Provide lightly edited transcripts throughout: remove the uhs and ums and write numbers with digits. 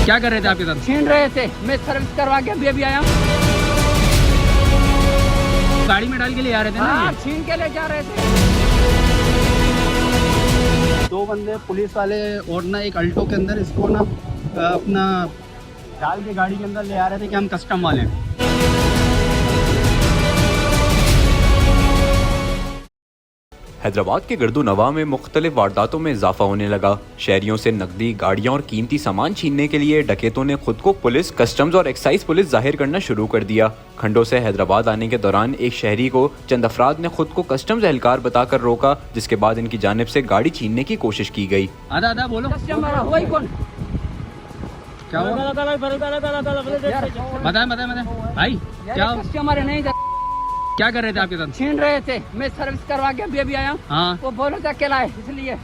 क्या कर रहे थे आपके साथ? छीन रहे थे। मैं सर्विस करवा के अभी आया हूँ। गाड़ी में डाल के ले आ रहे थे ना हाँ, ये? छीन के ले जा रहे थे। दो बंदे पुलिस वाले और ना एक अल्टो के अंदर इसको ना अपना डाल के गाड़ी के अंदर ले आ रहे थे कि हम कस्टम वाले हैं। हैदराबाद के गर्दो नवा में मुख्तलिफ वारदातों में इजाफा होने लगा। शहरियों से नकदी, गाड़ियां और कीमती सामान छीनने के लिए डकैतों ने खुद को पुलिस, कस्टम्स और एक्साइज पुलिस जाहिर करना शुरू कर दिया। खंडों से हैदराबाद आने के दौरान एक शहरी को चंद अफराद ने खुद को कस्टम्स एहलकार बताकर रोका, जिसके बाद इनकी जानिब से गाड़ी छीनने की कोशिश की गई। आधा आधा बोलो। कस्टमर वही कौन? क्या हुआ? बताए भाई क्या कस्टमर नहीं क्या कर रहे थे आपके साथ? छीन रहे थे। मैं सर्विस करवा के अभी आया हूँ। हाँ, वो बोला था अकेला है, इसलिए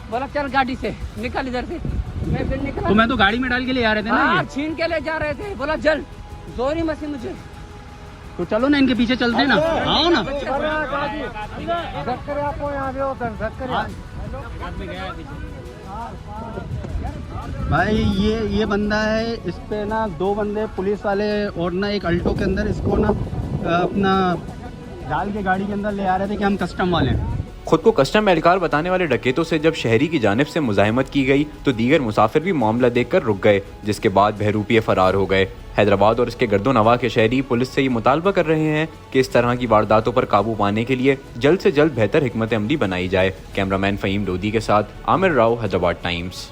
बोला चल गाड़ी से निकल इधर से। मैं फिर निकला। तो मैं तो गाड़ी में डाल के ले आ रहे थे ना हाँ, ये? छीन के ले जा रहे थे। बोला चल, जोरी मसी मुझे। तो चलो ना इनके पीछे चलते हैं ना। आओ ना। भाई ये बंदा है, इस पे ना दो बंदे पुलिस वाले और ना एक अल्टो के अंदर इसको ना अपना डाल के गाड़ी के अंदर ले आ रहे थे कि हम कस्टम वाले हैं। खुद को कस्टम एहलकार बताने वाले डकैतों से जब शहरी की जानिब से मुज़ाहमत की गई तो दीगर मुसाफिर भी मामला देखकर रुक गए, जिसके बाद बहरूपिये फरार हो गए। हैदराबाद और इसके गर्दो नवा के शहरी पुलिस से ये मुतालबा कर रहे हैं कि इस तरह की वारदातों पर काबू पाने के लिए जल्द से जल्द बेहतर हिकमत अमली बनाई जाए। कैमरामैन फ़हीम लोधी के साथ Aamir Rao, Hyderabad times.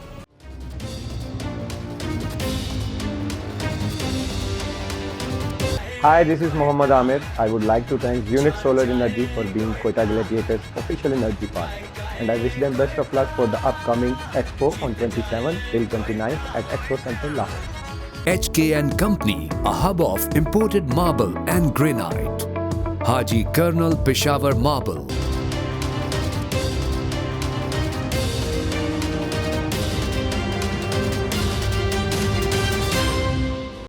Hi, this is Mohammad Amir. I would like to thank Unit Solar Energy for being Quetta Gladiators' official energy partner. And I wish them best of luck for the upcoming Expo on 27th till 29th at Expo Center, Lahore. HK and Company, a hub of imported marble and granite. Haji Colonel Peshawar Marble.